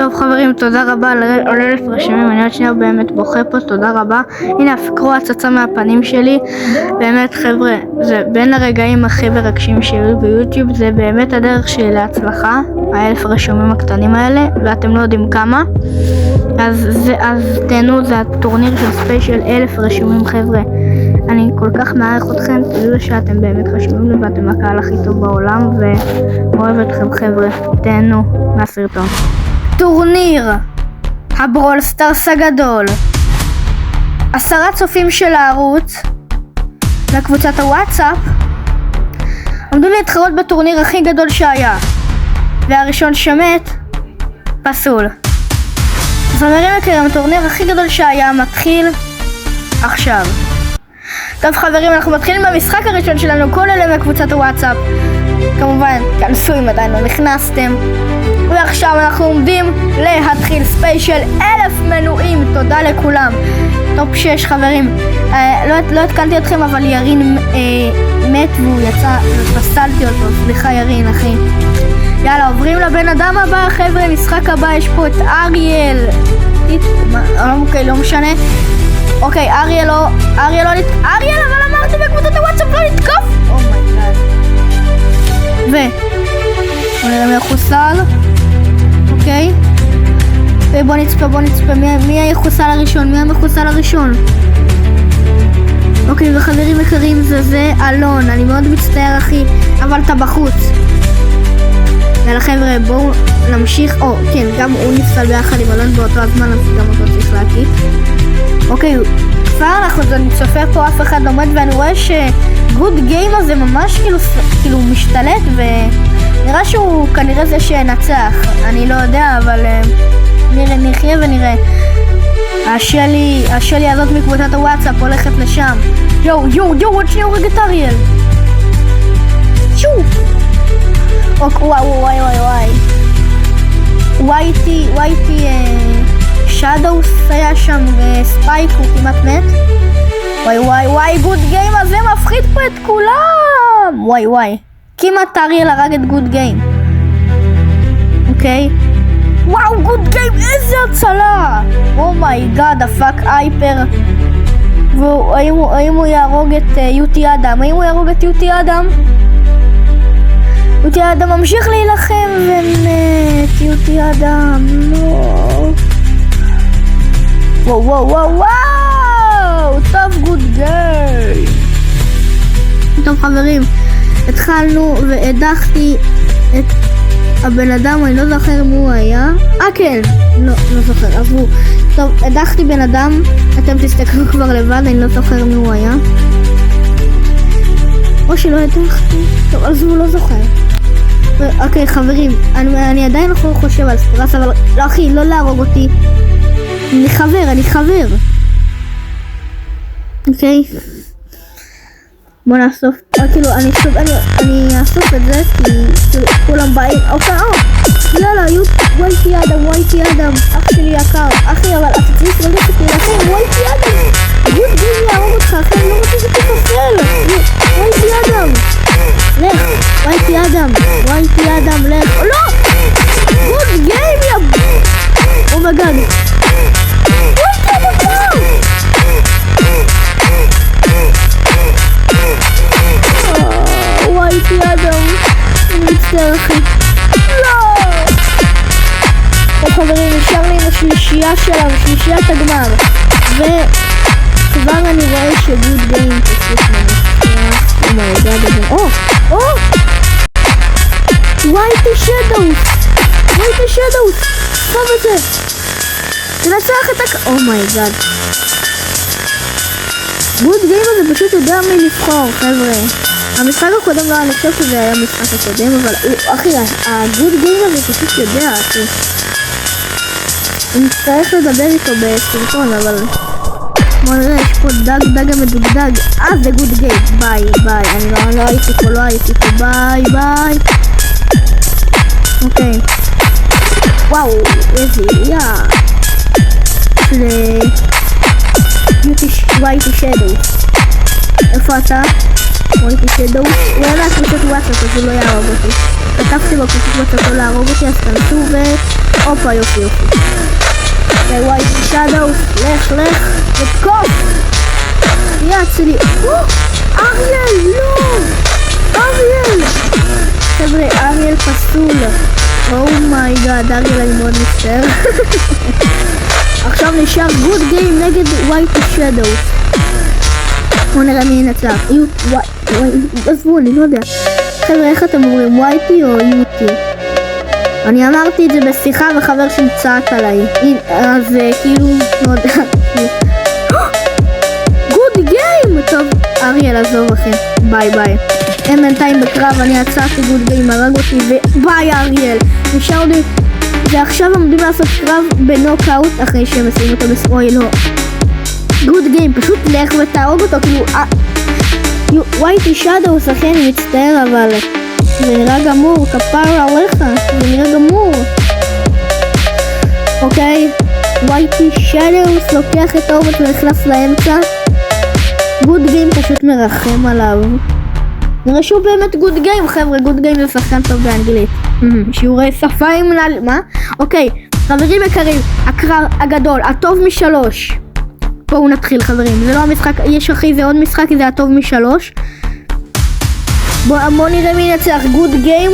טוב חברים, תודה רבה על 1,000 רשמים, אני עוד שנייה באמת בוכה פה, תודה רבה. הנה הפקרו הצצה מהפנים שלי, באמת חבר'ה, זה בין הרגעים הכי מרגשים שהיו ביוטיוב, זה באמת הדרך שלי להצלחה, 1,000 רשומים הקטנים האלה, ואתם לא יודעים כמה. אז תהנו, זה הטורניר של ספיישל 1,000 רשומים חבר'ה. אני כל כך מעריך אתכם, תדעו שאתם באמת רשומים לי ואתם הקהל הכי טוב בעולם, ואוהב אתכם חבר'ה, תהנו מהסרטון. טורניר הברול סטארס הגדול, 10 צופים של הערוץ לקבוצת הוואטסאפ עמדו להתחרות בטורניר הכי גדול שהיה, והראשון שמת פסול. אז חברים יקרים, הטורניר הכי גדול שהיה מתחיל עכשיו. טוב חברים, אנחנו מתחילים במשחק הראשון שלנו, כל אלה מקבוצת הוואטסאפ. כמובן, כנסו אם עדיין לא נכנסתם. ועכשיו אנחנו עומדים להתחיל ספיישל 1,000 מנויים, תודה לכולם. טופ 6 חברים. לא התקלתי אתכם, אבל ירין מת והוא יצא ופסלתי אותו, סליחה ירין אחי. יאללה, עוברים לבן אדם הבא חבר'ה, משחק הבא, יש פה את אריאל. אוקיי, לא משנה. אוקיי, אריאל, אבל אמרתי בקבוצת הוואטסאפ לא לתקוף! אומייגאד. בוא נראה מי יחוסל. אוקיי. בוא נצפה, מי היחוסל הראשון? מי המחוסל הראשון? אוקיי, וחברים יקרים, זה אלון, אני מאוד מצטער אחי, אבל אתה בחוץ. יאללה חבר'ה, בואו נמשיך. כן, גם הוא נפסל ביחד עם אלון באותו הזמן, אז גם אותו צריך להקיף. אוקיי, כבר אני צופה פה, אף אחד עומד, ואני רואה שגוד גיים הזה ממש כאילו משתלט, ונראה שהוא כנראה זה שנצח. אני לא יודע, אבל נחיה ונראה. השלי הזאת מקבוצת הוואטסאפ הולכת לשם. יואו, עוד שנייה הורג את אריאל. וואי. שדאוס היה שם וספייק הוא כמעט מת. וואי, גוד גיים הזה מפחיד פה את כולם. וואי, כמעט אריאל הרג את גוד גיים. אוקיי. וואו, גוד גיים, איזה הצלה. אומייגאד, הפאק אייפר. והאם הוא יהרוג את יוטי אדם? יוטי אדם ממשיך להילחם ומת. יוטי אדם, לא. וואו, טוב גוד גיים. טוב חברים, התחלנו והדחתי את הבן אדם, אני לא זוכר מי הוא היה. כן, לא זוכר, עזבו. טוב, הדחתי בן אדם, אתם תסתכלו כבר לבד, אני לא זוכר מי הוא היה. או שלא הדחתי, טוב, עזבו, לא זוכר. אוקיי חברים, אני עדיין לא חושב על סטרס, אבל לא אחי, לא להרוג אותי. אני חבר. אוקיי. בוא נאסוף. אני אאסוף את זה כי כולם באים. אוקיי, יאללה, וואי אדם. אח שלי יקר. אחי, אבל אתה צריך ללכת להילחם. וואי אדם. גוד גיים יהרוג אותך, אחי, אני לא רוצה שתפסל. וואי אדם. לך. וואי אדם, לך. לא! גוד גיים יא... אומייגאד. וואי אדם, אני מצטער אחי. לא! טוב חברים, נשאר לי עם השלישייה שלנו, שלישיית הגמר, וכבר אני רואה שגוד גיים תוסיף ממש. אומייגאד. וואי שדאוס, טוב את זה, תנצח את אומייגאד. גוד גיים הזה פשוט יודע מי לבחור חבר'ה. המשחק הקודם לא, אני חושב שזה היה משחק הקודם, אבל אחי, הגוד גיים הזה פשוט יודע, אחי. אני צריך לדבר איתו בסרטון, אבל... בוא נראה, יש פה דג המדוגדג. זה גוד גיים, ביי, אני לא הייתי פה, ביי. אוקיי. וואו, איזה יא. וואי שדאוס. איפה אתה? וואיטי שדו, הוא היה קבוצת וואטסאפ אז הוא לא יהרוג אותי. כתבתי בקבוצת וואטסאפ לא להרוג אותי, אז כנסו הופה יופי. וואיטי שדו, לך, לתקוף! יצא אריאל, לא! אריאל! חבר'ה, אריאל פסול. אומייגאד, אריאל אני מאוד מצטער. עכשיו נשאר גוד גיים נגד וואיטי שדו. בואו נראה מי ינצח. עזבו, אני לא יודע. חבר'ה, איך אתם אומרים? וואיטי או יוטי? אני אמרתי את זה בשיחה וחבר שלי צעק עליי. אז כאילו, לא יודע. גוד גיים! טוב, אריאל עזוב אחי. ביי. הם בינתיים בקרב, אני יצאתי גוד גיים, הרג אותי וביי אריאל. נשאר לי... ועכשיו עומדים לעשות קרב בנוקאוט אחרי שהם עושים אותו בסרוי, לא. גוד גיים, פשוט לך ותהרוג אותו, כאילו... וואיטי שדו, אחי, אני מצטער, אבל... זה נראה גמור, כפרה עליך, זה נראה גמור. אוקיי, וואיטי שדו לוקח את האורבט ונכנס לאמצע. גוד גיים פשוט מרחם עליו. נראה שהוא באמת גוד גיים, חבר'ה, גוד גיים זה שחקן טוב באנגלית. שיעורי שפה עם מנהל... מה? אוקיי, חברים יקרים, הקרב הגדול, הטוב משלוש. בואו נתחיל חברים, זה לא המשחק, יש אחרי זה עוד משחק, זה הטוב משלוש. בואו נראה מי ינצח, גוד גיים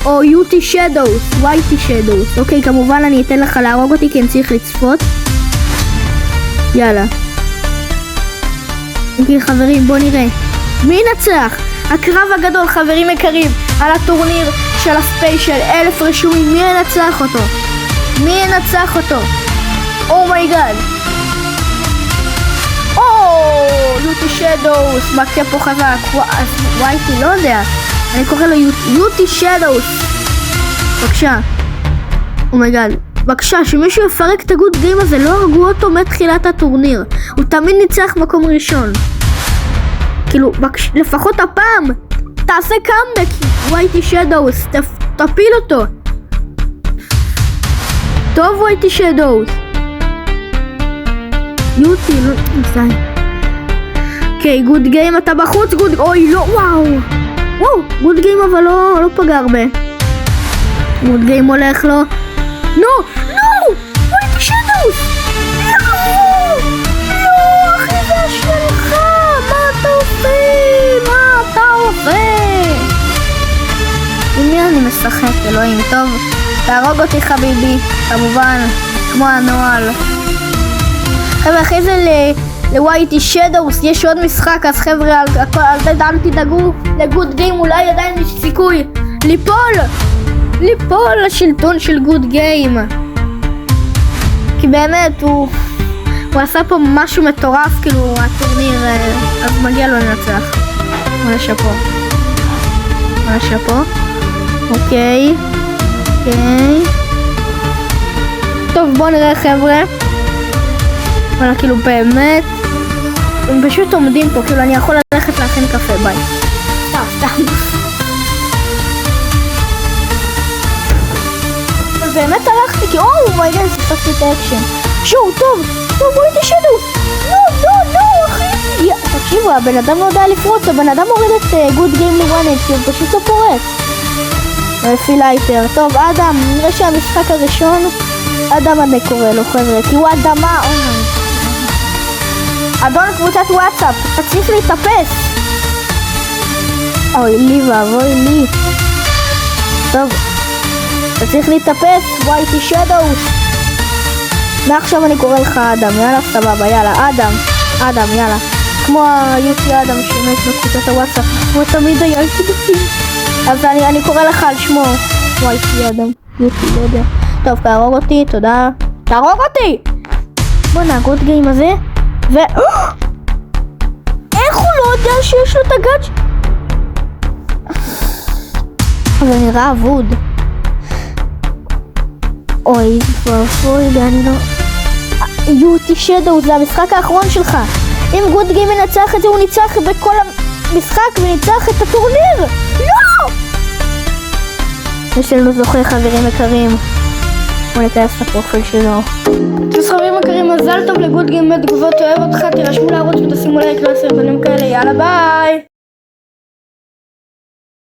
או יוטי שדוס, וואיטי שדוס. אוקיי, כמובן אני אתן לך להרוג אותי כי אני צריך לצפות. יאללה. אוקיי חברים, בואו נראה. מי ינצח? הקרב הגדול חברים יקרים על הטורניר של הספיישל 1000 רשומים. מי ינצח אותו? מי ינצח אותו? אומייגאד. יוטי שדוס מכה פה חזק. וואיטי לא יודע, אני קורא לו יוטי שדוס. בבקשה. אומייגאד, בבקשה שמישהו יפרק את הגוד גיים הזה. לא הרגו אותו מתחילת הטורניר, הוא תמיד ניצח מקום ראשון. כאילו, לפחות הפעם תעשה קאמבק, וואיטי שדוס, תפיל אותו. טוב וואיטי שדוס. יוטי, לא נמצא. אוקיי, גוד גיים אתה בחוץ, אוי לא, וואו, גוד גיים אבל לא פגע הרבה. גוד גיים הולך לו. נו, וואיטי שדוס. לא, אחי זה שלך. מה אתה עושה? עם מי אני משחק? אלוהים, טוב, תהרוג אותי חביבי, כמובן, כמו הנועל. חבר'ה, אחרי זה לווייטי שדוס יש עוד משחק, אז חבר'ה, אל תדאגו לגוד גיים, אולי עדיין יש סיכוי ליפול לשלטון של גוד גיים. כי באמת הוא עשה פה משהו מטורף, כאילו הטורניר, אז מגיע לו לנצח. מה שפה? אוקיי. טוב, בואו נראה חבר'ה. אבל כאילו באמת הם פשוט עומדים פה, כאילו אני יכול ללכת להכין קפה, ביי. סתם. אבל באמת הלכתי כי אומייגאד, ספקתי את האקשן. שואו, טוב, וואיטי שדוס. לא, אחי. תקשיבו, הבן אדם לא יודע לפרוץ, הבן אדם הוריד את גוד גיים לוואנט, כי הוא פשוט לא פורץ. לפי לייטר. טוב, אדם, נראה שהמשחק הראשון, אדם אני קורא לו חבר'ה, כי הוא אדמה, אדון קבוצת וואטסאפ, אתה צריך להתאפס. אוי לי ואבוי לי. טוב, אתה צריך להתאפס, וואיטי שדוס. מעכשיו אני קורא לך אדם, יאללה סבבה, יאללה, אדם, יאללה. כמו היוטי אדם שמת בקבוצת הוואטסאפ, כמו תמיד היה יוטי. אז אני קורא לך על שמו, וואיטי אדם, יוטי, לא יודע. טוב, תהרוג אותי, תודה. תהרוג אותי! בוא נהגוד גיים הזה, איך הוא לא יודע שיש לו את הגאץ'? אבל נראה אבוד. אוי, אני לא... יוטי שדוס, זה המשחק האחרון שלך. אם גוד גיים מנצח את זה, הוא ניצח בכל המשחק וניצח את הטורניר. לא! יש לנו זוכה חברים יקרים. בוא ניכנס לפרופיל שלו. אז חברים יקרים, מזל טוב לגוד גיים בתגובות, אוהב אותך, תירשמו לערוץ ותשימו לייק לסרטונים כאלה, יאללה ביי!